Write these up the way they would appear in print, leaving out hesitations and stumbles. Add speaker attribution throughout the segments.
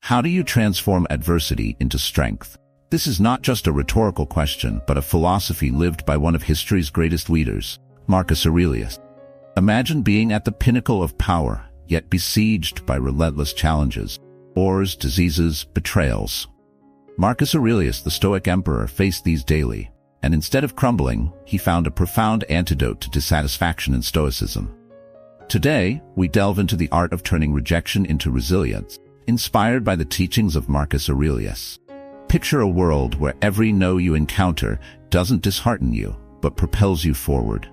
Speaker 1: How do you transform adversity into strength? This is not just a rhetorical question, but a philosophy lived by one of history's greatest leaders, Marcus Aurelius. Imagine being at the pinnacle of power, yet besieged by relentless challenges, wars, diseases, betrayals. Marcus Aurelius, the Stoic emperor, faced these daily, and instead of crumbling, he found a profound antidote to dissatisfaction in Stoicism. Today, we delve into the art of turning rejection into resilience, inspired by the teachings of Marcus Aurelius. Picture a world where every no you encounter doesn't dishearten you, but propels you forward,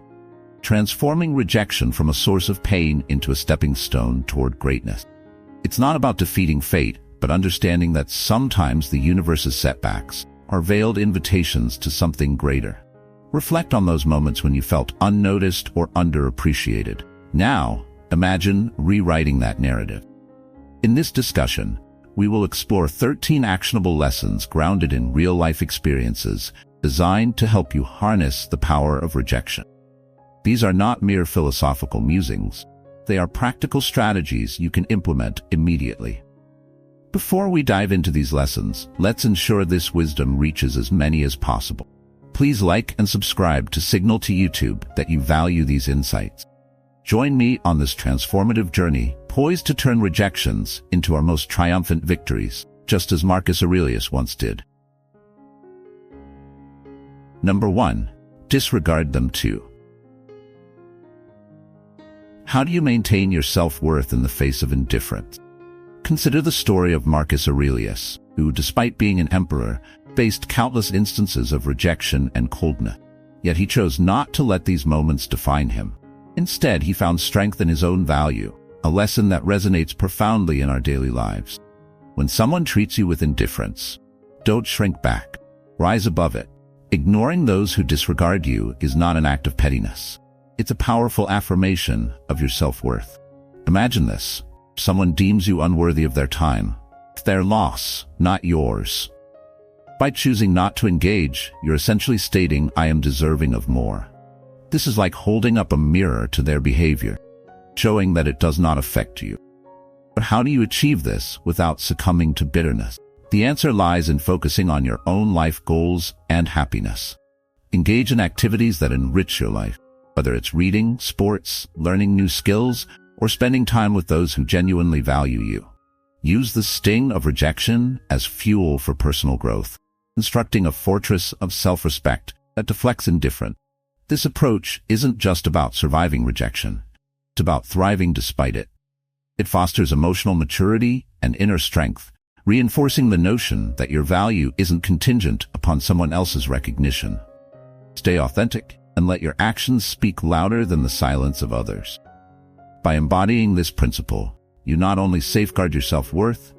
Speaker 1: transforming rejection from a source of pain into a stepping stone toward greatness. It's not about defeating fate, but understanding that sometimes the universe's setbacks are veiled invitations to something greater. Reflect on those moments when you felt unnoticed or underappreciated. Now, imagine rewriting that narrative. In this discussion, we will explore 13 actionable lessons grounded in real-life experiences designed to help you harness the power of rejection. These are not mere philosophical musings. They are practical strategies you can implement immediately. Before we dive into these lessons, let's ensure this wisdom reaches as many as possible. Please like and subscribe to signal to YouTube that you value these insights. Join me on this transformative journey, poised to turn rejections into our most triumphant victories, just as Marcus Aurelius once did. Number 1. Disregard them too. How do you maintain your self-worth in the face of indifference? Consider the story of Marcus Aurelius, who, despite being an emperor, faced countless instances of rejection and coldness. Yet he chose not to let these moments define him. Instead, he found strength in his own value, a lesson that resonates profoundly in our daily lives. When someone treats you with indifference, don't shrink back. Rise above it. Ignoring those who disregard you is not an act of pettiness. It's a powerful affirmation of your self-worth. Imagine this. Someone deems you unworthy of their time. It's their loss, not yours. By choosing not to engage, you're essentially stating, "I am deserving of more." This is like holding up a mirror to their behavior, showing that it does not affect you. But how do you achieve this without succumbing to bitterness? The answer lies in focusing on your own life goals and happiness. Engage in activities that enrich your life, whether it's reading, sports, learning new skills, or spending time with those who genuinely value you. Use the sting of rejection as fuel for personal growth, constructing a fortress of self-respect that deflects indifference. This approach isn't just about surviving rejection. It's about thriving despite it. It fosters emotional maturity and inner strength, reinforcing the notion that your value isn't contingent upon someone else's recognition. Stay authentic and let your actions speak louder than the silence of others. By embodying this principle, you not only safeguard your self-worth,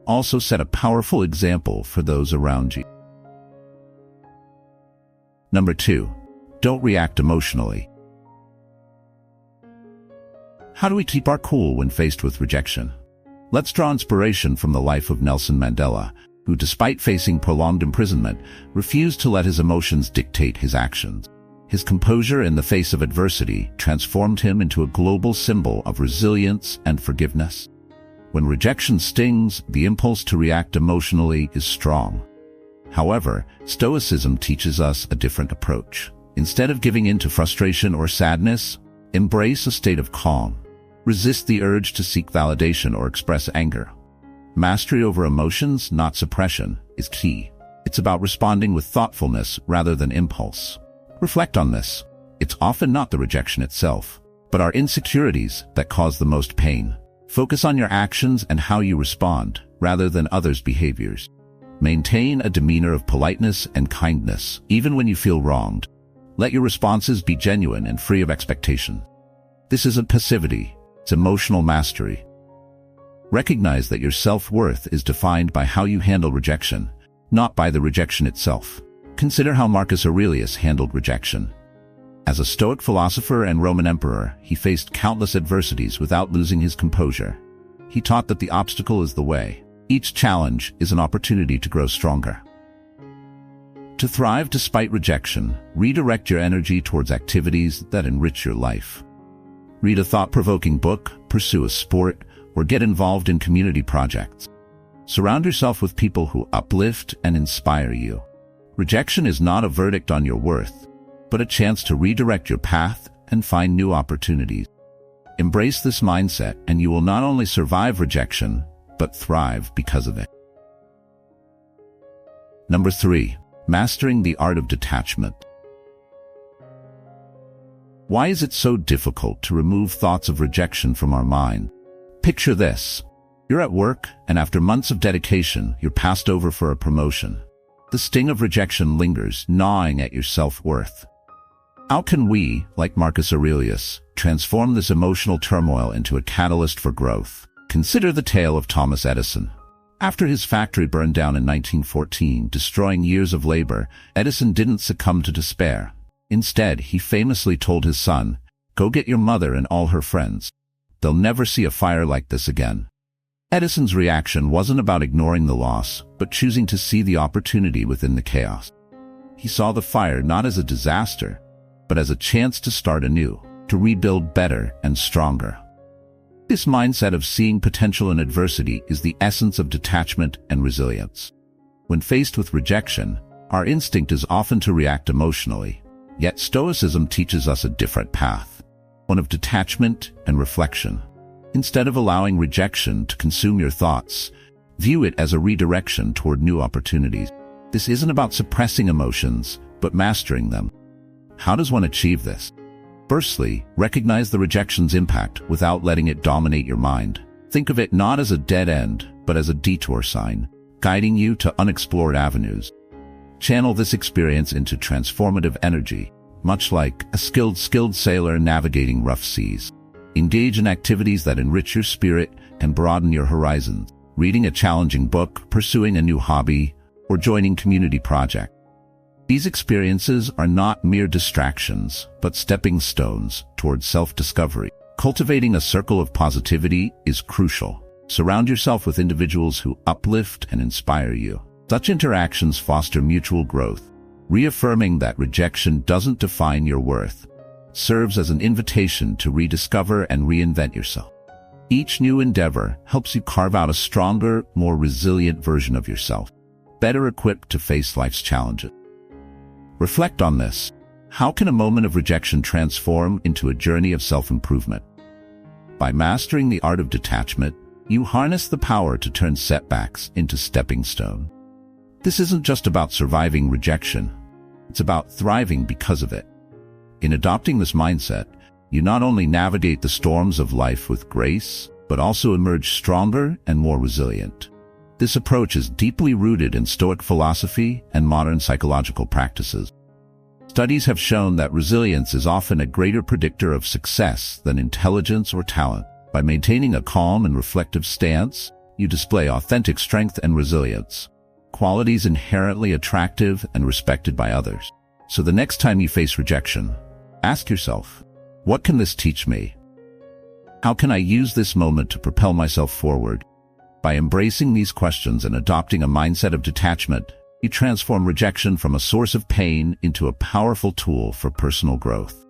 Speaker 1: also set a powerful example for those around you. Number 2. Don't react emotionally. How do we keep our cool when faced with rejection? Let's draw inspiration from the life of Nelson Mandela, who, despite facing prolonged imprisonment, refused to let his emotions dictate his actions. His composure in the face of adversity transformed him into a global symbol of resilience and forgiveness. When rejection stings, the impulse to react emotionally is strong. However, Stoicism teaches us a different approach. Instead of giving in to frustration or sadness, embrace a state of calm. Resist the urge to seek validation or express anger. Mastery over emotions, not suppression, is key. It's about responding with thoughtfulness rather than impulse. Reflect on this. It's often not the rejection itself, but our insecurities that cause the most pain. Focus on your actions and how you respond, rather than others' behaviors. Maintain a demeanor of politeness and kindness, even when you feel wronged. Let your responses be genuine and free of expectation. This isn't passivity, it's emotional mastery. Recognize that your self-worth is defined by how you handle rejection, not by the rejection itself. Consider how Marcus Aurelius handled rejection. As a Stoic philosopher and Roman emperor, he faced countless adversities without losing his composure. He taught that the obstacle is the way. Each challenge is an opportunity to grow stronger. To thrive despite rejection, redirect your energy towards activities that enrich your life. Read a thought-provoking book, pursue a sport, or get involved in community projects. Surround yourself with people who uplift and inspire you. Rejection is not a verdict on your worth, but a chance to redirect your path and find new opportunities. Embrace this mindset and you will not only survive rejection, but thrive because of it. Number 3. Mastering the art of detachment. Why is it so difficult to remove thoughts of rejection from our mind? Picture this. You're at work, and after months of dedication, you're passed over for a promotion. The sting of rejection lingers, gnawing at your self-worth. How can we, like Marcus Aurelius, transform this emotional turmoil into a catalyst for growth? Consider the tale of Thomas Edison. After his factory burned down in 1914, destroying years of labor, Edison didn't succumb to despair. Instead, he famously told his son, "Go get your mother and all her friends. They'll never see a fire like this again." Edison's reaction wasn't about ignoring the loss, but choosing to see the opportunity within the chaos. He saw the fire not as a disaster, but as a chance to start anew, to rebuild better and stronger. This mindset of seeing potential in adversity is the essence of detachment and resilience. When faced with rejection, our instinct is often to react emotionally, yet Stoicism teaches us a different path, one of detachment and reflection. Instead of allowing rejection to consume your thoughts, view it as a redirection toward new opportunities. This isn't about suppressing emotions, but mastering them. How does one achieve this? Firstly, recognize the rejection's impact without letting it dominate your mind. Think of it not as a dead end, but as a detour sign, guiding you to unexplored avenues. Channel this experience into transformative energy, much like a skilled sailor navigating rough seas. Engage in activities that enrich your spirit and broaden your horizons. Reading a challenging book, pursuing a new hobby, or joining community projects. These experiences are not mere distractions, but stepping stones towards self-discovery. Cultivating a circle of positivity is crucial. Surround yourself with individuals who uplift and inspire you. Such interactions foster mutual growth, reaffirming that rejection doesn't define your worth. Serves as an invitation to rediscover and reinvent yourself. Each new endeavor helps you carve out a stronger, more resilient version of yourself, better equipped to face life's challenges. Reflect on this. How can a moment of rejection transform into a journey of self-improvement? By mastering the art of detachment, you harness the power to turn setbacks into stepping stones. This isn't just about surviving rejection. It's about thriving because of it. In adopting this mindset, you not only navigate the storms of life with grace, but also emerge stronger and more resilient. This approach is deeply rooted in Stoic philosophy and modern psychological practices. Studies have shown that resilience is often a greater predictor of success than intelligence or talent. By maintaining a calm and reflective stance, you display authentic strength and resilience, qualities inherently attractive and respected by others. So the next time you face rejection, ask yourself, what can this teach me? How can I use this moment to propel myself forward? By embracing these questions and adopting a mindset of detachment, you transform rejection from a source of pain into a powerful tool for personal growth.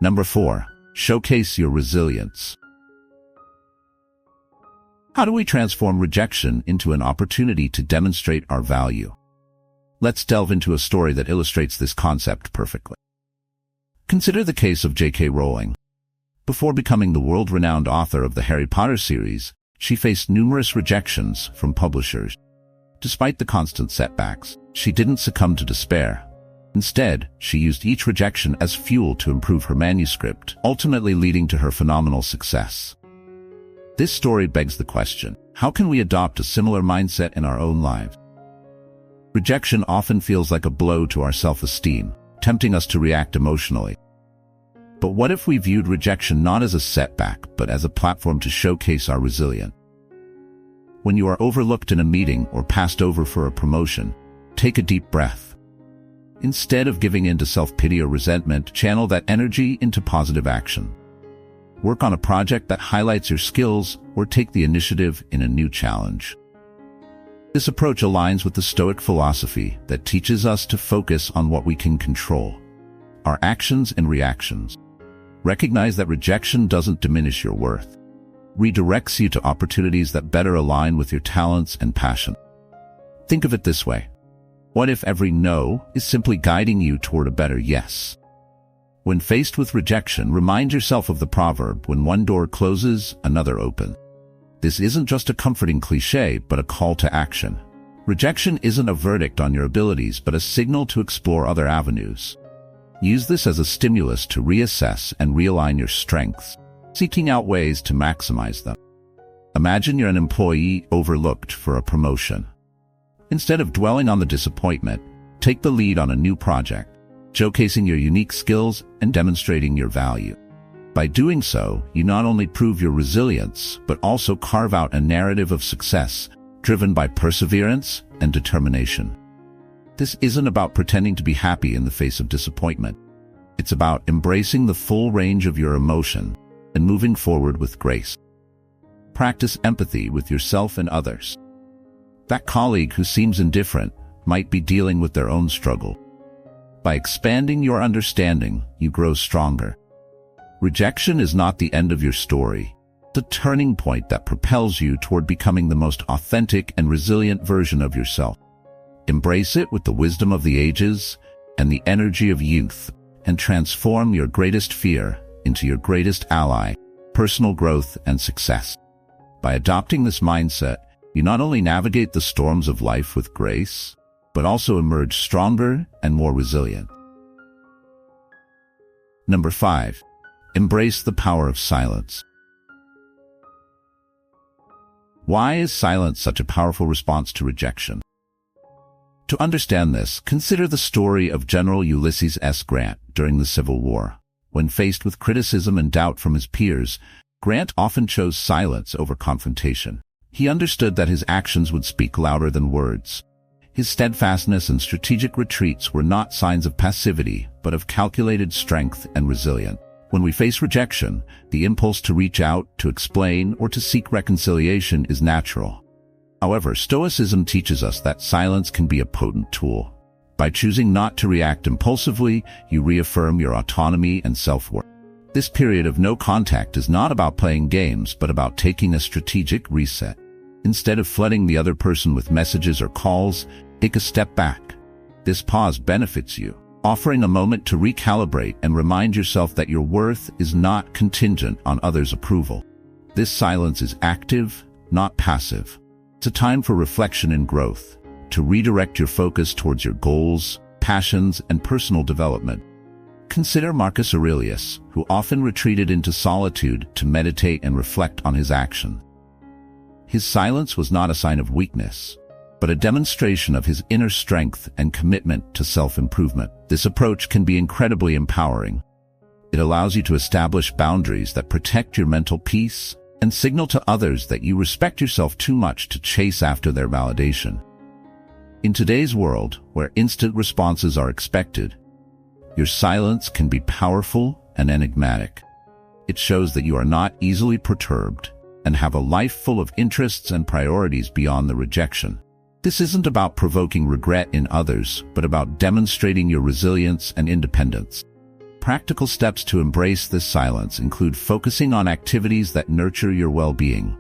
Speaker 1: Number 4. Showcase your resilience. How do we transform rejection into an opportunity to demonstrate our value? Let's delve into a story that illustrates this concept perfectly. Consider the case of J.K. Rowling. Before becoming the world-renowned author of the Harry Potter series, she faced numerous rejections from publishers. Despite the constant setbacks, she didn't succumb to despair. Instead, she used each rejection as fuel to improve her manuscript, ultimately leading to her phenomenal success. This story begs the question, how can we adopt a similar mindset in our own lives? Rejection often feels like a blow to our self-esteem, tempting us to react emotionally. But what if we viewed rejection not as a setback, but as a platform to showcase our resilience? When you are overlooked in a meeting or passed over for a promotion, take a deep breath. Instead of giving in to self-pity or resentment, channel that energy into positive action. Work on a project that highlights your skills or take the initiative in a new challenge. This approach aligns with the Stoic philosophy that teaches us to focus on what we can control, our actions and reactions. Recognize that rejection doesn't diminish your worth. redirects you to opportunities that better align with your talents and passion. Think of it this way. What if every no is simply guiding you toward a better yes? When faced with rejection, remind yourself of the proverb, when one door closes, another opens. This isn't just a comforting cliche, but a call to action. Rejection isn't a verdict on your abilities, but a signal to explore other avenues. Use this as a stimulus to reassess and realign your strengths, seeking out ways to maximize them. Imagine you're an employee overlooked for a promotion. Instead of dwelling on the disappointment, take the lead on a new project, showcasing your unique skills and demonstrating your value. By doing so, you not only prove your resilience, but also carve out a narrative of success driven by perseverance and determination. This isn't about pretending to be happy in the face of disappointment. It's about embracing the full range of your emotion and moving forward with grace. Practice empathy with yourself and others. That colleague who seems indifferent might be dealing with their own struggle. By expanding your understanding, you grow stronger. Rejection is not the end of your story. It's a turning point that propels you toward becoming the most authentic and resilient version of yourself. Embrace it with the wisdom of the ages and the energy of youth, and transform your greatest fear into your greatest ally, personal growth and success. By adopting this mindset, you not only navigate the storms of life with grace, but also emerge stronger and more resilient. Number 5. Embrace the power of silence. Why is silence such a powerful response to rejection? To understand this, consider the story of General Ulysses S. Grant during the Civil War. When faced with criticism and doubt from his peers, Grant often chose silence over confrontation. He understood that his actions would speak louder than words. His steadfastness and strategic retreats were not signs of passivity, but of calculated strength and resilience. When we face rejection, the impulse to reach out, to explain, or to seek reconciliation is natural. However, Stoicism teaches us that silence can be a potent tool. By choosing not to react impulsively, you reaffirm your autonomy and self-worth. This period of no contact is not about playing games, but about taking a strategic reset. Instead of flooding the other person with messages or calls, take a step back. This pause benefits you, offering a moment to recalibrate and remind yourself that your worth is not contingent on others' approval. This silence is active, not passive. It's a time for reflection and growth, to redirect your focus towards your goals, passions, and personal development. Consider Marcus Aurelius, who often retreated into solitude to meditate and reflect on his action. His silence was not a sign of weakness, but a demonstration of his inner strength and commitment to self-improvement. This approach can be incredibly empowering. It allows you to establish boundaries that protect your mental peace and signal to others that you respect yourself too much to chase after their validation. In today's world, where instant responses are expected, your silence can be powerful and enigmatic. It shows that you are not easily perturbed and have a life full of interests and priorities beyond the rejection. This isn't about provoking regret in others, but about demonstrating your resilience and independence. Practical steps to embrace this silence include focusing on activities that nurture your well-being.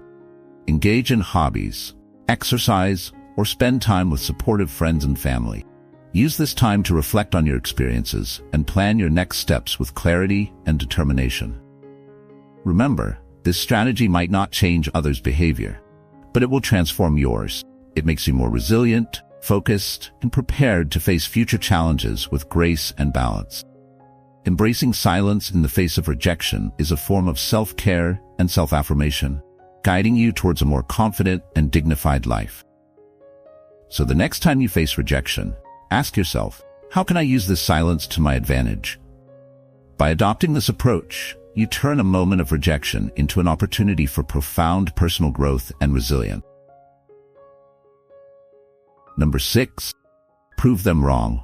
Speaker 1: Engage in hobbies, exercise, or spend time with supportive friends and family. Use this time to reflect on your experiences and plan your next steps with clarity and determination. Remember, this strategy might not change others' behavior, but it will transform yours. It makes you more resilient, focused, and prepared to face future challenges with grace and balance. Embracing silence in the face of rejection is a form of self-care and self-affirmation, guiding you towards a more confident and dignified life. So the next time you face rejection, ask yourself, how can I use this silence to my advantage? By adopting this approach, you turn a moment of rejection into an opportunity for profound personal growth and resilience. Number 6. Prove them wrong.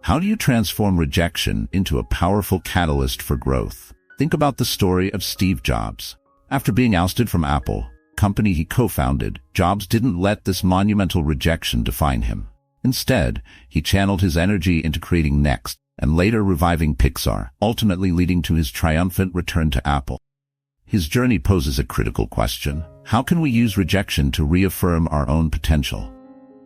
Speaker 1: How do you transform rejection into a powerful catalyst for growth? Think about the story of Steve Jobs. After being ousted from Apple, company he co-founded, Jobs didn't let this monumental rejection define him. Instead, he channeled his energy into creating Next and later reviving Pixar, ultimately leading to his triumphant return to Apple. His journey poses a critical question. How can we use rejection to reaffirm our own potential?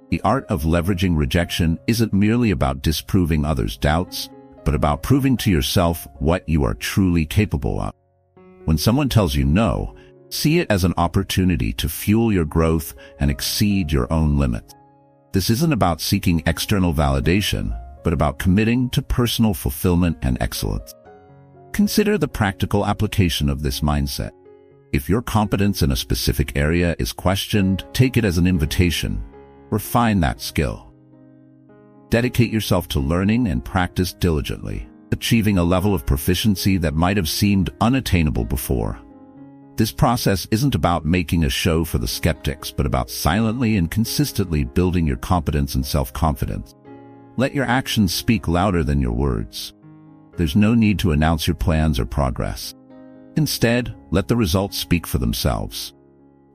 Speaker 1: The art of leveraging rejection isn't merely about disproving others' doubts, but about proving to yourself what you are truly capable of. When someone tells you no, see it as an opportunity to fuel your growth and exceed your own limits. This isn't about seeking external validation, but about committing to personal fulfillment and excellence. Consider the practical application of this mindset. If your competence in a specific area is questioned, take it as an invitation. Refine that skill. Dedicate yourself to learning and practice diligently, achieving a level of proficiency that might have seemed unattainable before. This process isn't about making a show for the skeptics, but about silently and consistently building your competence and self-confidence. Let your actions speak louder than your words. There's no need to announce your plans or progress. Instead, let the results speak for themselves.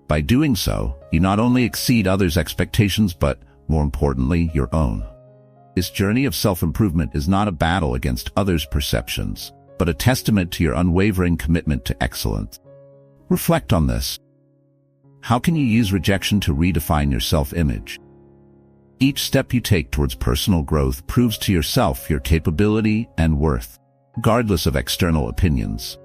Speaker 1: By doing so, you not only exceed others' expectations, but, more importantly, your own. This journey of self-improvement is not a battle against others' perceptions, but a testament to your unwavering commitment to excellence. Reflect on this. How can you use rejection to redefine your self-image? Each step you take towards personal growth proves to yourself your capability and worth, regardless of external opinions.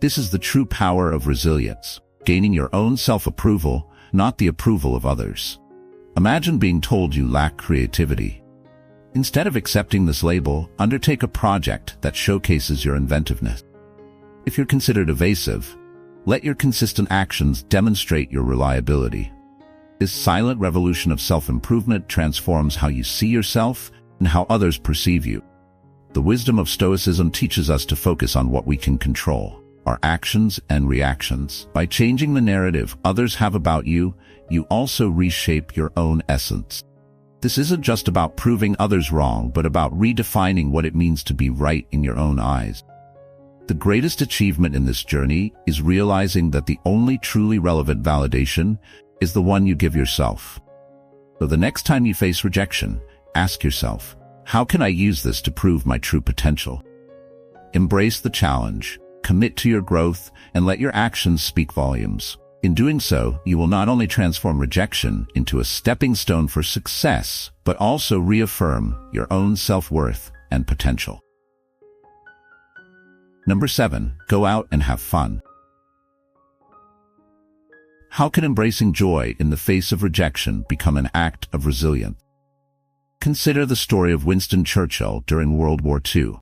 Speaker 1: This is the true power of resilience, gaining your own self-approval, not the approval of others. Imagine being told you lack creativity. Instead of accepting this label, undertake a project that showcases your inventiveness. If you're considered evasive, let your consistent actions demonstrate your reliability. This silent revolution of self-improvement transforms how you see yourself and how others perceive you. The wisdom of Stoicism teaches us to focus on what we can control, our actions and reactions. By changing the narrative others have about you, you also reshape your own essence. This isn't just about proving others wrong, but about redefining what it means to be right in your own eyes. The greatest achievement in this journey is realizing that the only truly relevant validation is the one you give yourself. So the next time you face rejection, ask yourself, how can I use this to prove my true potential? Embrace the challenge, commit to your growth, and let your actions speak volumes. In doing so, you will not only transform rejection into a stepping stone for success, but also reaffirm your own self-worth and potential. Number 7, go out and have fun. How can embracing joy in the face of rejection become an act of resilience? Consider the story of Winston Churchill during World War II.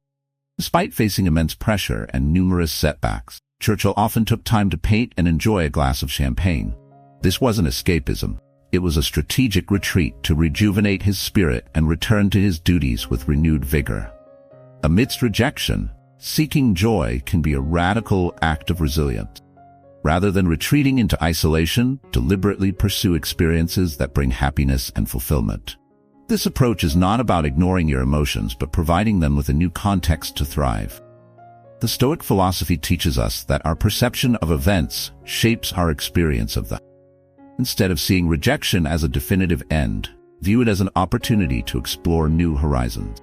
Speaker 1: Despite facing immense pressure and numerous setbacks, Churchill often took time to paint and enjoy a glass of champagne. This wasn't escapism. It was a strategic retreat to rejuvenate his spirit and return to his duties with renewed vigor. Amidst rejection, seeking joy can be a radical act of resilience. Rather than retreating into isolation, deliberately pursue experiences that bring happiness and fulfillment. This approach is not about ignoring your emotions, but providing them with a new context to thrive. The Stoic philosophy teaches us that our perception of events shapes our experience of them. Instead of seeing rejection as a definitive end, view it as an opportunity to explore new horizons.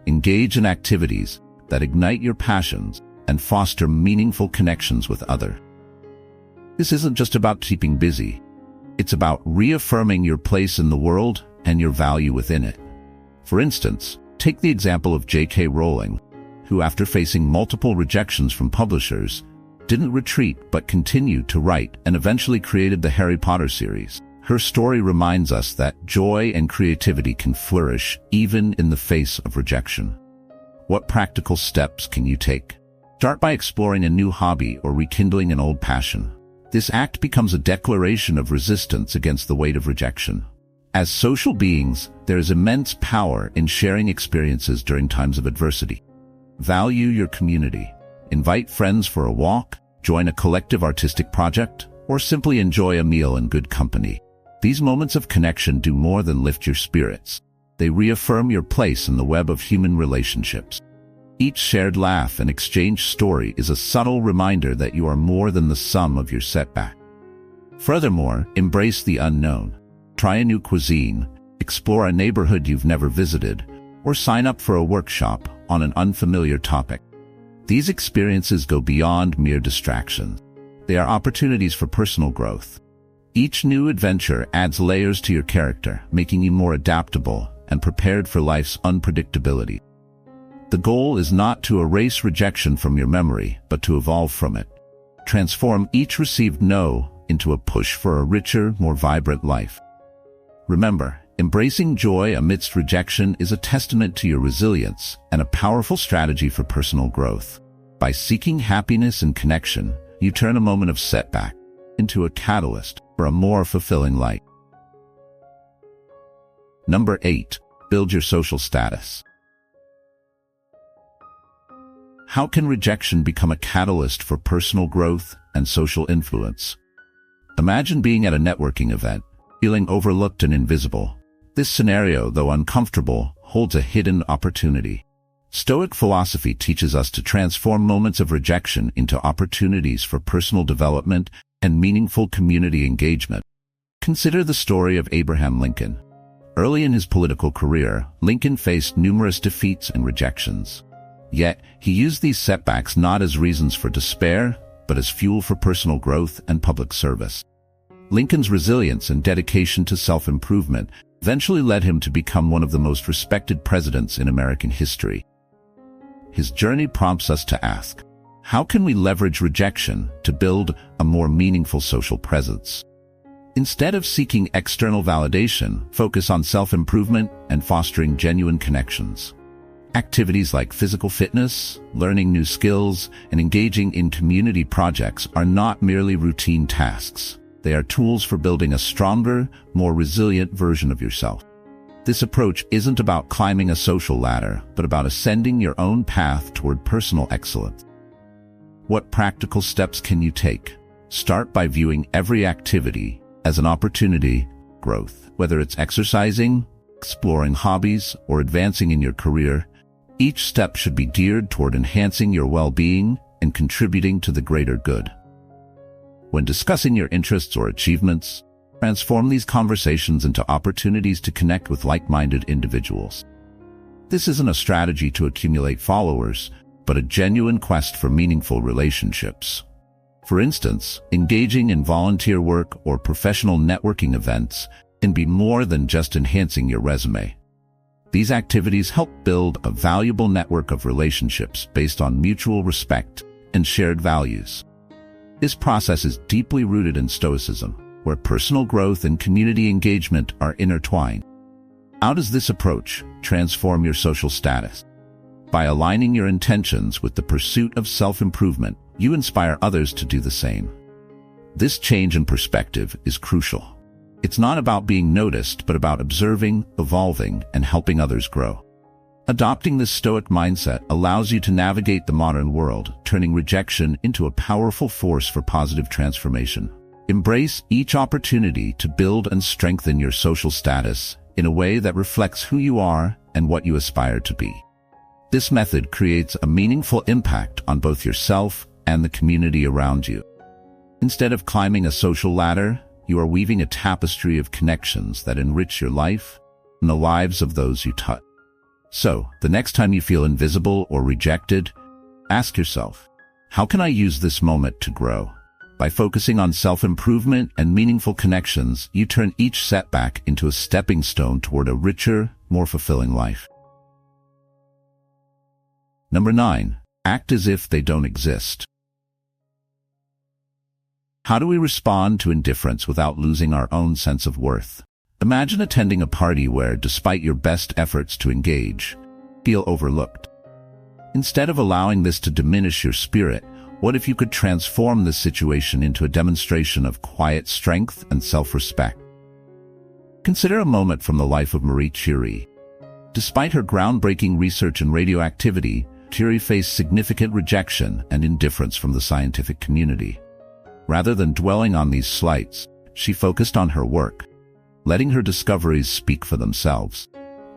Speaker 1: Engage in activities that ignite your passions and foster meaningful connections with others. This isn't just about keeping busy. It's about reaffirming your place in the world and your value within it. For instance, take the example of J.K. Rowling, who after facing multiple rejections from publishers, didn't retreat but continued to write and eventually created the Harry Potter series. Her story reminds us that joy and creativity can flourish even in the face of rejection. What practical steps can you take? Start by exploring a new hobby or rekindling an old passion. This act becomes a declaration of resistance against the weight of rejection. As social beings, there is immense power in sharing experiences during times of adversity. Value your community. Invite friends for a walk, join a collective artistic project, or simply enjoy a meal in good company. These moments of connection do more than lift your spirits. They reaffirm your place in the web of human relationships. Each shared laugh and exchanged story is a subtle reminder that you are more than the sum of your setback. Furthermore, embrace the unknown. Try a new cuisine, explore a neighborhood you've never visited, or sign up for a workshop on an unfamiliar topic. These experiences go beyond mere distractions. They are opportunities for personal growth. Each new adventure adds layers to your character, making you more adaptable and prepared for life's unpredictability. The goal is not to erase rejection from your memory, but to evolve from it. Transform each received no into a push for a richer, more vibrant life. Remember, embracing joy amidst rejection is a testament to your resilience and a powerful strategy for personal growth. By seeking happiness and connection, you turn a moment of setback into a catalyst for a more fulfilling life. Number 8. Build your social status. How can rejection become a catalyst for personal growth and social influence? Imagine being at a networking event, feeling overlooked and invisible. This scenario, though uncomfortable, holds a hidden opportunity. Stoic philosophy teaches us to transform moments of rejection into opportunities for personal development and meaningful community engagement. Consider the story of Abraham Lincoln. Early in his political career, Lincoln faced numerous defeats and rejections. Yet, he used these setbacks not as reasons for despair, but as fuel for personal growth and public service. Lincoln's resilience and dedication to self-improvement eventually led him to become one of the most respected presidents in American history. His journey prompts us to ask, how can we leverage rejection to build a more meaningful social presence? Instead of seeking external validation, focus on self-improvement and fostering genuine connections. Activities like physical fitness, learning new skills, and engaging in community projects are not merely routine tasks. They are tools for building a stronger, more resilient version of yourself. This approach isn't about climbing a social ladder, but about ascending your own path toward personal excellence. What practical steps can you take? Start by viewing every activity as an opportunity for growth. Whether it's exercising, exploring hobbies, or advancing in your career, each step should be geared toward enhancing your well-being and contributing to the greater good. When discussing your interests or achievements, transform these conversations into opportunities to connect with like-minded individuals. This isn't a strategy to accumulate followers, but a genuine quest for meaningful relationships. For instance, engaging in volunteer work or professional networking events can be more than just enhancing your resume. These activities help build a valuable network of relationships based on mutual respect and shared values. This process is deeply rooted in Stoicism, where personal growth and community engagement are intertwined. How does this approach transform your social status? By aligning your intentions with the pursuit of self-improvement, you inspire others to do the same. This change in perspective is crucial. It's not about being noticed, but about observing, evolving, and helping others grow. Adopting this Stoic mindset allows you to navigate the modern world, turning rejection into a powerful force for positive transformation. Embrace each opportunity to build and strengthen your social status in a way that reflects who you are and what you aspire to be. This method creates a meaningful impact on both yourself and the community around you. Instead of climbing a social ladder, you are weaving a tapestry of connections that enrich your life and the lives of those you touch. So, the next time you feel invisible or rejected, ask yourself, how can I use this moment to grow? By focusing on self-improvement and meaningful connections, you turn each setback into a stepping stone toward a richer, more fulfilling life. Number 9. Act as if they don't exist. How do we respond to indifference without losing our own sense of worth? Imagine attending a party where, despite your best efforts to engage, you feel overlooked. Instead of allowing this to diminish your spirit, what if you could transform this situation into a demonstration of quiet strength and self-respect? Consider a moment from the life of Marie Curie. Despite her groundbreaking research in radioactivity, Curie faced significant rejection and indifference from the scientific community. Rather than dwelling on these slights, she focused on her work, letting her discoveries speak for themselves.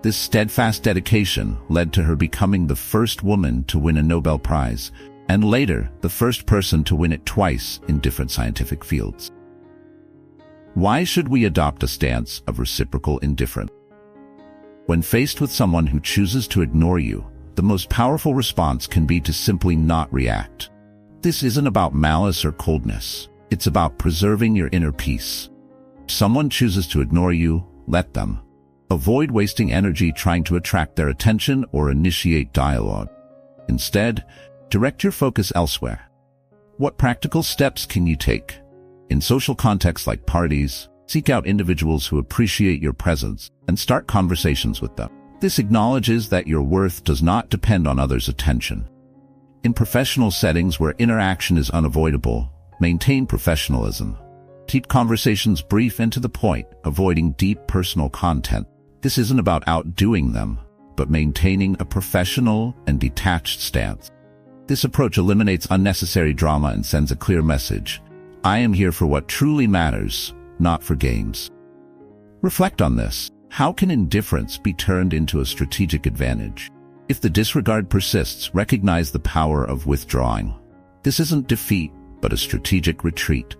Speaker 1: This steadfast dedication led to her becoming the first woman to win a Nobel Prize, and later the first person to win it twice in different scientific fields. Why should we adopt a stance of reciprocal indifference? When faced with someone who chooses to ignore you, the most powerful response can be to simply not react. This isn't about malice or coldness. It's about preserving your inner peace. If someone chooses to ignore you, let them. Avoid wasting energy trying to attract their attention or initiate dialogue. Instead, direct your focus elsewhere. What practical steps can you take? In social contexts like parties, seek out individuals who appreciate your presence and start conversations with them. This acknowledges that your worth does not depend on others' attention. In professional settings where interaction is unavoidable, maintain professionalism. Keep conversations brief and to the point, avoiding deep personal content. This isn't about outdoing them, but maintaining a professional and detached stance. This approach eliminates unnecessary drama and sends a clear message. I am here for what truly matters, not for games. Reflect on this. How can indifference be turned into a strategic advantage? If the disregard persists, recognize the power of withdrawing. This isn't defeat, but a strategic retreat.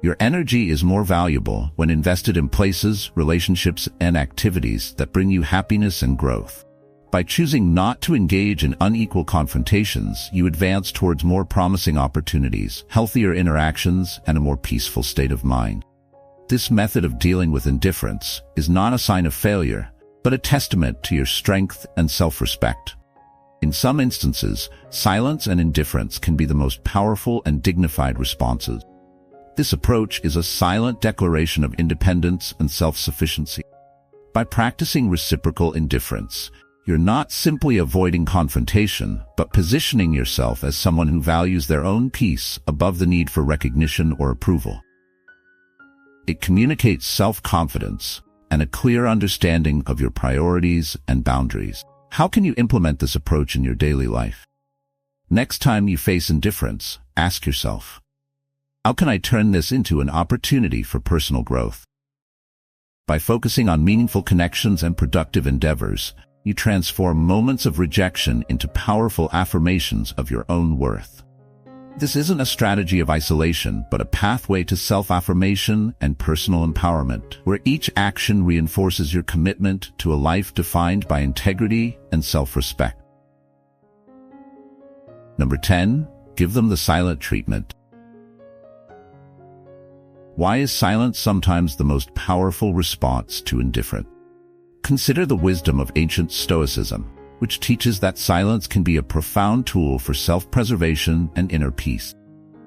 Speaker 1: Your energy is more valuable when invested in places, relationships, and activities that bring you happiness and growth. By choosing not to engage in unequal confrontations, you advance towards more promising opportunities, healthier interactions, and a more peaceful state of mind. This method of dealing with indifference is not a sign of failure, but a testament to your strength and self-respect. In some instances, silence and indifference can be the most powerful and dignified responses. This approach is a silent declaration of independence and self-sufficiency. By practicing reciprocal indifference, you're not simply avoiding confrontation, but positioning yourself as someone who values their own peace above the need for recognition or approval. It communicates self-confidence and a clear understanding of your priorities and boundaries. How can you implement this approach in your daily life? Next time you face indifference, ask yourself, how can I turn this into an opportunity for personal growth? By focusing on meaningful connections and productive endeavors, you transform moments of rejection into powerful affirmations of your own worth. This isn't a strategy of isolation, but a pathway to self-affirmation and personal empowerment, where each action reinforces your commitment to a life defined by integrity and self-respect. Number 10, give them the silent treatment. Why is silence sometimes the most powerful response to indifference? Consider the wisdom of ancient Stoicism, which teaches that silence can be a profound tool for self-preservation and inner peace.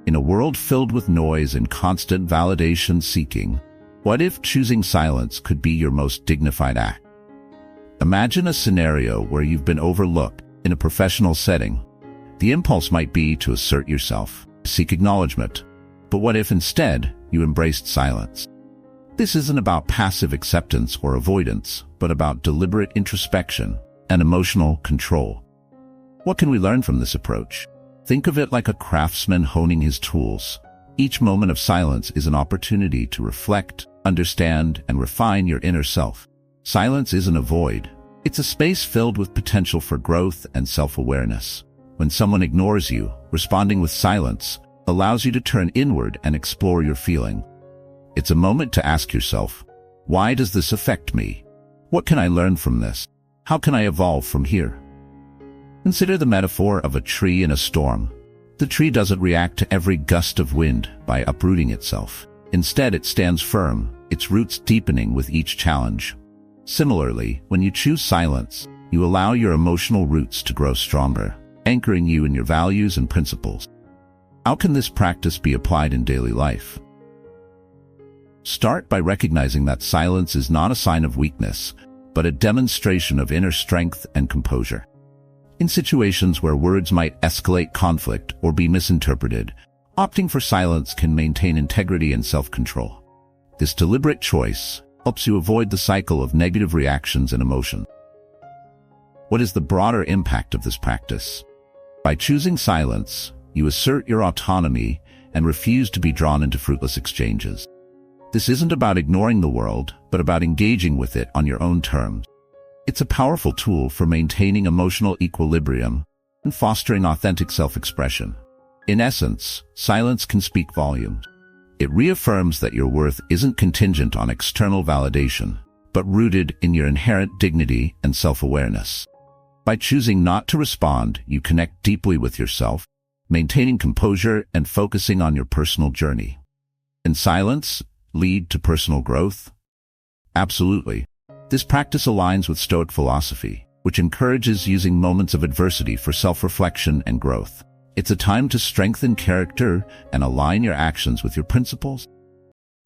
Speaker 1: In a world filled with noise and constant validation seeking, what if choosing silence could be your most dignified act? Imagine a scenario where you've been overlooked in a professional setting. The impulse might be to assert yourself, seek acknowledgement. But what if instead you embraced silence? This isn't about passive acceptance or avoidance, but about deliberate introspection and emotional control. What can we learn from this approach? Think of it like a craftsman honing his tools. Each moment of silence is an opportunity to reflect, understand, and refine your inner self. Silence isn't a void. It's a space filled with potential for growth and self-awareness. When someone ignores you, responding with silence allows you to turn inward and explore your feeling. It's a moment to ask yourself, why does this affect me? What can I learn from this? How can I evolve from here? Consider the metaphor of a tree in a storm. The tree doesn't react to every gust of wind by uprooting itself. Instead, it stands firm, its roots deepening with each challenge. Similarly, when you choose silence, you allow your emotional roots to grow stronger, anchoring you in your values and principles. How can this practice be applied in daily life? Start by recognizing that silence is not a sign of weakness, but a demonstration of inner strength and composure. In situations where words might escalate conflict or be misinterpreted, opting for silence can maintain integrity and self-control. This deliberate choice helps you avoid the cycle of negative reactions and emotion. What is the broader impact of this practice? By choosing silence, you assert your autonomy and refuse to be drawn into fruitless exchanges. This isn't about ignoring the world, but about engaging with it on your own terms. It's a powerful tool for maintaining emotional equilibrium and fostering authentic self-expression. In essence, silence can speak volumes. It reaffirms that your worth isn't contingent on external validation, but rooted in your inherent dignity and self-awareness. By choosing not to respond, you connect deeply with yourself, maintaining composure and focusing on your personal journey. In silence, lead to personal growth? Absolutely. This practice aligns with Stoic philosophy, which encourages using moments of adversity for self-reflection and growth. It's a time to strengthen character and align your actions with your principles.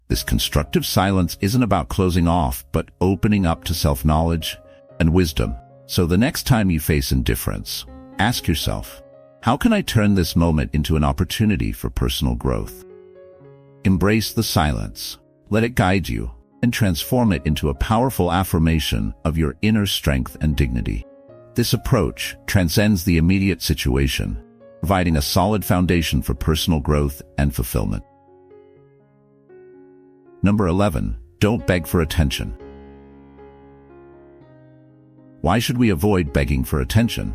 Speaker 1: This constructive silence isn't about closing off, but opening up to self-knowledge and wisdom. So the next time you face indifference, ask yourself, how can I turn this moment into an opportunity for personal growth? Embrace the silence, let it guide you, and transform it into a powerful affirmation of your inner strength and dignity. This approach transcends the immediate situation, providing a solid foundation for personal growth and fulfillment. Number 11. Don't beg for attention. Why should we avoid begging for attention?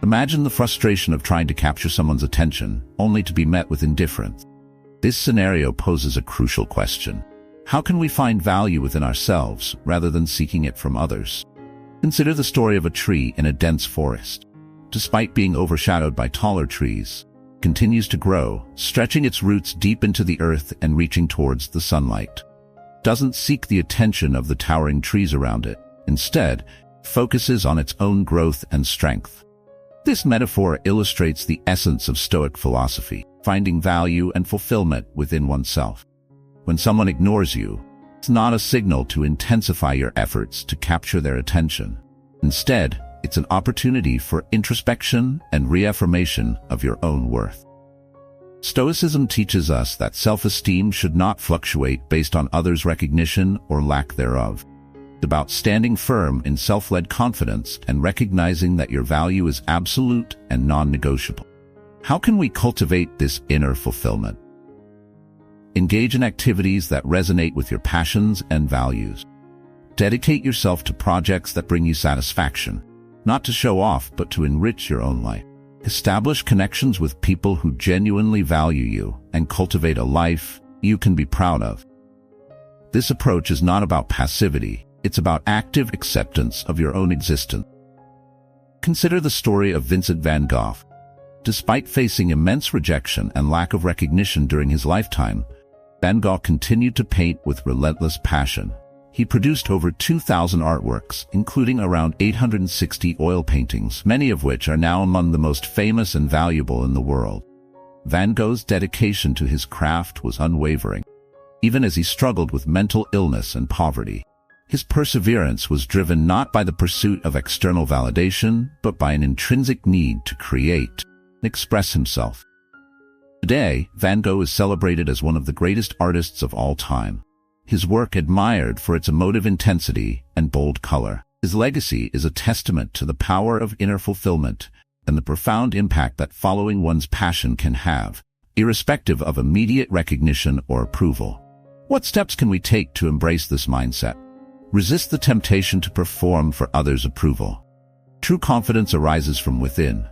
Speaker 1: Imagine the frustration of trying to capture someone's attention, only to be met with indifference. This scenario poses a crucial question. How can we find value within ourselves rather than seeking it from others? Consider the story of a tree in a dense forest. Despite being overshadowed by taller trees, it continues to grow, stretching its roots deep into the earth and reaching towards the sunlight. It doesn't seek the attention of the towering trees around it. Instead, it focuses on its own growth and strength. This metaphor illustrates the essence of Stoic philosophy, finding value and fulfillment within oneself. When someone ignores you, it's not a signal to intensify your efforts to capture their attention. Instead, it's an opportunity for introspection and reaffirmation of your own worth. Stoicism teaches us that self-esteem should not fluctuate based on others' recognition or lack thereof. It's about standing firm in self-led confidence and recognizing that your value is absolute and non-negotiable. How can we cultivate this inner fulfillment? Engage in activities that resonate with your passions and values. Dedicate yourself to projects that bring you satisfaction, not to show off but to enrich your own life. Establish connections with people who genuinely value you and cultivate a life you can be proud of. This approach is not about passivity, it's about active acceptance of your own existence. Consider the story of Vincent van Gogh. Despite facing immense rejection and lack of recognition during his lifetime, Van Gogh continued to paint with relentless passion. He produced over 2,000 artworks, including around 860 oil paintings, many of which are now among the most famous and valuable in the world. Van Gogh's dedication to his craft was unwavering. Even as he struggled with mental illness and poverty, his perseverance was driven not by the pursuit of external validation, but by an intrinsic need to create and express himself. Today, Van Gogh is celebrated as one of the greatest artists of all time. His work admired for its emotive intensity and bold color. His legacy is a testament to the power of inner fulfillment and the profound impact that following one's passion can have, irrespective of immediate recognition or approval. What steps can we take to embrace this mindset? Resist the temptation to perform for others' approval. True confidence arises from within,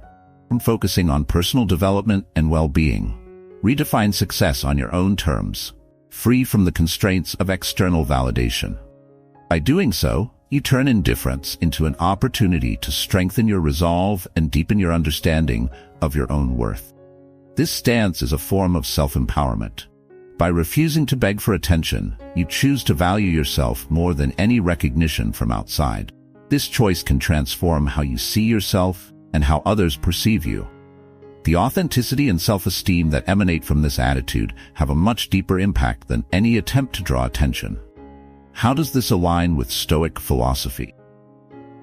Speaker 1: from focusing on personal development and well-being. Redefine success on your own terms, free from the constraints of external validation. By doing so, you turn indifference into an opportunity to strengthen your resolve and deepen your understanding of your own worth. This stance is a form of self-empowerment. By refusing to beg for attention, you choose to value yourself more than any recognition from outside. This choice can transform how you see yourself and how others perceive you. The authenticity and self-esteem that emanate from this attitude have a much deeper impact than any attempt to draw attention. How does this align with Stoic philosophy?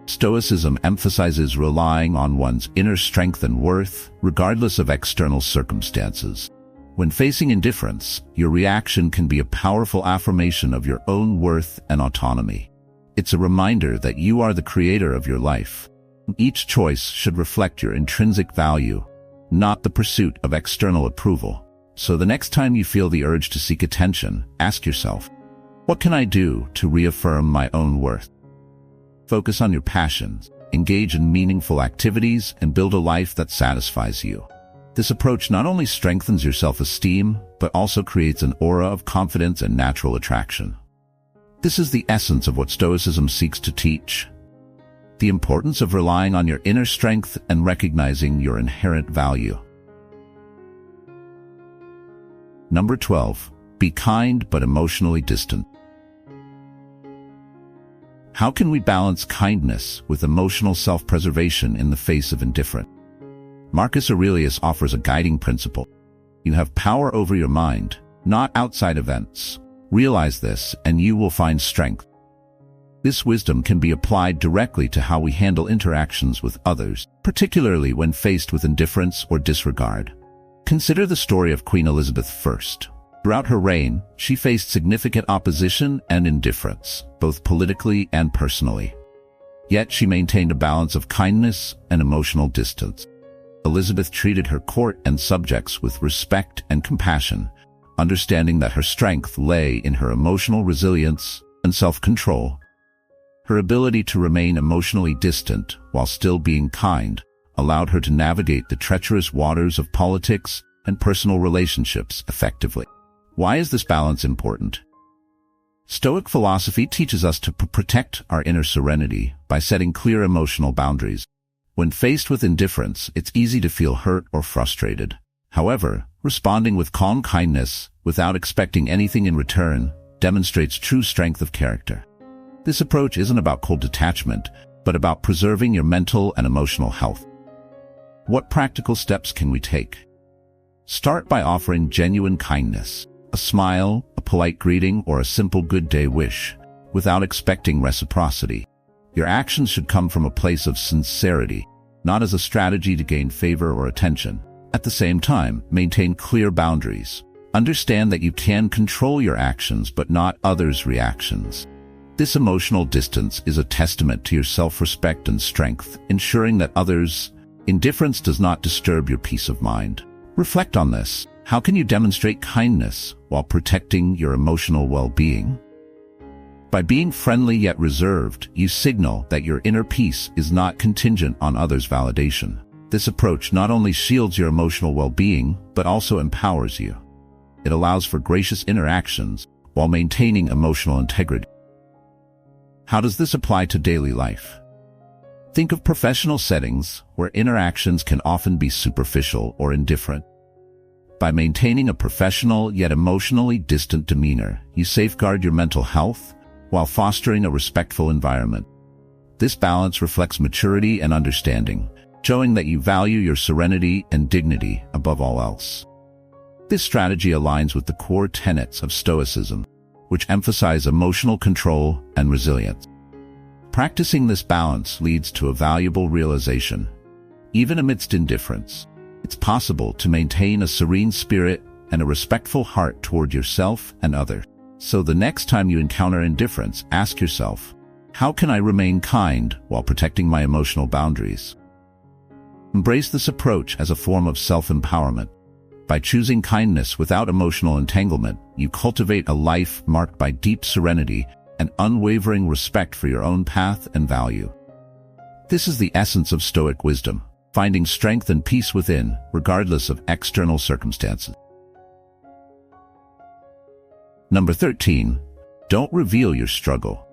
Speaker 1: Stoicism emphasizes relying on one's inner strength and worth, regardless of external circumstances. When facing indifference, your reaction can be a powerful affirmation of your own worth and autonomy. It's a reminder that you are the creator of your life. Each choice should reflect your intrinsic value, not the pursuit of external approval. So the next time you feel the urge to seek attention, ask yourself, what can I do to reaffirm my own worth? Focus on your passions, engage in meaningful activities, and build a life that satisfies you. This approach not only strengthens your self-esteem, but also creates an aura of confidence and natural attraction. This is the essence of what Stoicism seeks to teach. the importance of relying on your inner strength and recognizing your inherent value. Number 12. Be kind but emotionally distant. How can we balance kindness with emotional self-preservation in the face of indifference? Marcus Aurelius offers a guiding principle. You have power over your mind, not outside events. Realize this, and you will find strength. This wisdom can be applied directly to how we handle interactions with others, particularly when faced with indifference or disregard. Consider the story of Queen Elizabeth I. Throughout her reign, she faced significant opposition and indifference, both politically and personally. Yet she maintained a balance of kindness and emotional distance. Elizabeth treated her court and subjects with respect and compassion, understanding that her strength lay in her emotional resilience and self-control. Her ability to remain emotionally distant while still being kind allowed her to navigate the treacherous waters of politics and personal relationships effectively. Why is this balance important? Stoic philosophy teaches us to protect our inner serenity by setting clear emotional boundaries. When faced with indifference, it's easy to feel hurt or frustrated. However, responding with calm kindness without expecting anything in return demonstrates true strength of character. This approach isn't about cold detachment, but about preserving your mental and emotional health. What practical steps can we take? Start by offering genuine kindness, a smile, a polite greeting, or a simple good day wish, without expecting reciprocity. Your actions should come from a place of sincerity, not as a strategy to gain favor or attention. At the same time, maintain clear boundaries. Understand that you can control your actions but not others' reactions. This emotional distance is a testament to your self-respect and strength, ensuring that others' indifference does not disturb your peace of mind. Reflect on this. How can you demonstrate kindness while protecting your emotional well-being? By being friendly yet reserved, you signal that your inner peace is not contingent on others' validation. This approach not only shields your emotional well-being, but also empowers you. It allows for gracious interactions while maintaining emotional integrity. How does this apply to daily life? Think of professional settings where interactions can often be superficial or indifferent. By maintaining a professional yet emotionally distant demeanor, you safeguard your mental health while fostering a respectful environment. This balance reflects maturity and understanding, showing that you value your serenity and dignity above all else. This strategy aligns with the core tenets of Stoicism, which emphasize emotional control and resilience. Practicing this balance leads to a valuable realization. Even amidst indifference, it's possible to maintain a serene spirit and a respectful heart toward yourself and others. So the next time you encounter indifference, ask yourself, how can I remain kind while protecting my emotional boundaries? Embrace this approach as a form of self-empowerment. By choosing kindness without emotional entanglement, you cultivate a life marked by deep serenity and unwavering respect for your own path and value. This is the essence of Stoic wisdom, finding strength and peace within, regardless of external circumstances. Number 13. Don't reveal your struggle.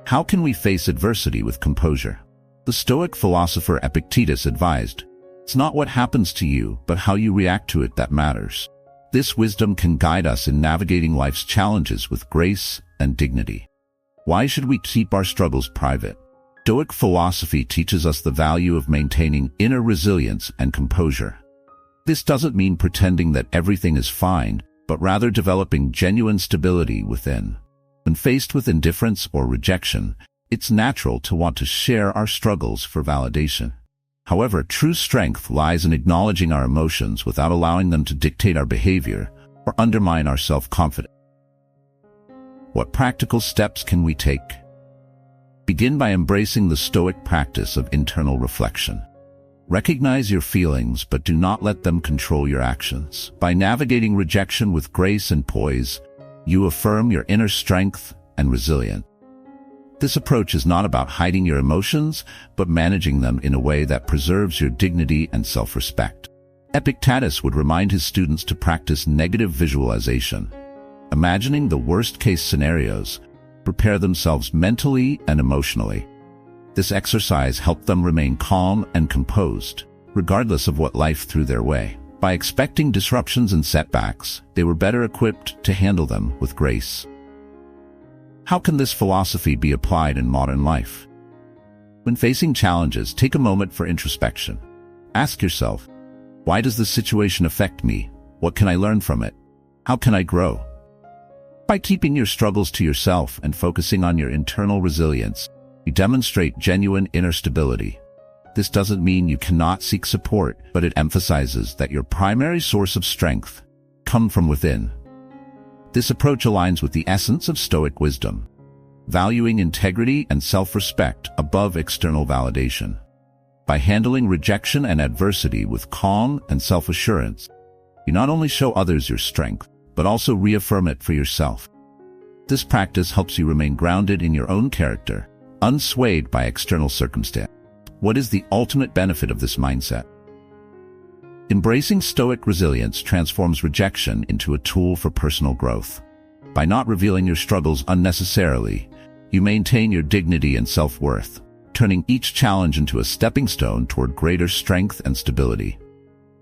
Speaker 1: How can we face adversity with composure? The Stoic philosopher Epictetus advised, "It's not what happens to you, but how you react to it that matters." This wisdom can guide us in navigating life's challenges with grace and dignity. Why should we keep our struggles private? Stoic philosophy teaches us the value of maintaining inner resilience and composure. This doesn't mean pretending that everything is fine, but rather developing genuine stability within. When faced with indifference or rejection, it's natural to want to share our struggles for validation. However, true strength lies in acknowledging our emotions without allowing them to dictate our behavior or undermine our self-confidence. What practical steps can we take? Begin by embracing the Stoic practice of internal reflection. Recognize your feelings, but do not let them control your actions. By navigating rejection with grace and poise, you affirm your inner strength and resilience. This approach is not about hiding your emotions, but managing them in a way that preserves your dignity and self-respect. Epictetus would remind his students to practice negative visualization, imagining the worst-case scenarios prepare themselves mentally and emotionally. This exercise helped them remain calm and composed, regardless of what life threw their way. By expecting disruptions and setbacks, they were better equipped to handle them with grace. How can this philosophy be applied in modern life? When facing challenges, take a moment for introspection. Ask yourself, why does this situation affect me? What can I learn from it? How can I grow? By keeping your struggles to yourself and focusing on your internal resilience, you demonstrate genuine inner stability. This doesn't mean you cannot seek support, but it emphasizes that your primary source of strength comes from within. This approach aligns with the essence of Stoic wisdom, valuing integrity and self-respect above external validation. By handling rejection and adversity with calm and self-assurance, you not only show others your strength, but also reaffirm it for yourself. This practice helps you remain grounded in your own character, unswayed by external circumstance. What is the ultimate benefit of this mindset? Embracing Stoic resilience transforms rejection into a tool for personal growth. By not revealing your struggles unnecessarily, you maintain your dignity and self-worth, turning each challenge into a stepping stone toward greater strength and stability.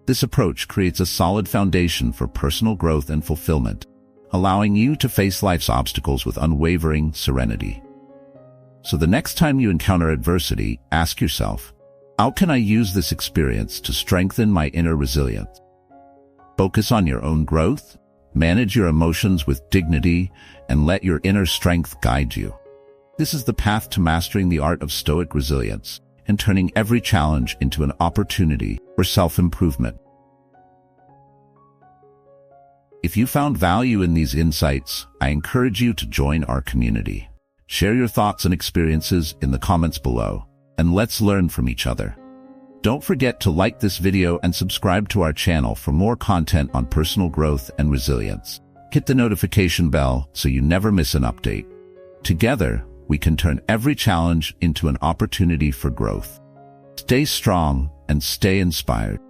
Speaker 1: This approach creates a solid foundation for personal growth and fulfillment, allowing you to face life's obstacles with unwavering serenity. So the next time you encounter adversity, ask yourself, how can I use this experience to strengthen my inner resilience? Focus on your own growth, manage your emotions with dignity, and let your inner strength guide you. This is the path to mastering the art of Stoic resilience and turning every challenge into an opportunity for self-improvement. If you found value in these insights, I encourage you to join our community. Share your thoughts and experiences in the comments below, and let's learn from each other. Don't forget to like this video and subscribe to our channel for more content on personal growth and resilience. Hit the notification bell so you never miss an update. Together, we can turn every challenge into an opportunity for growth. Stay strong and stay inspired.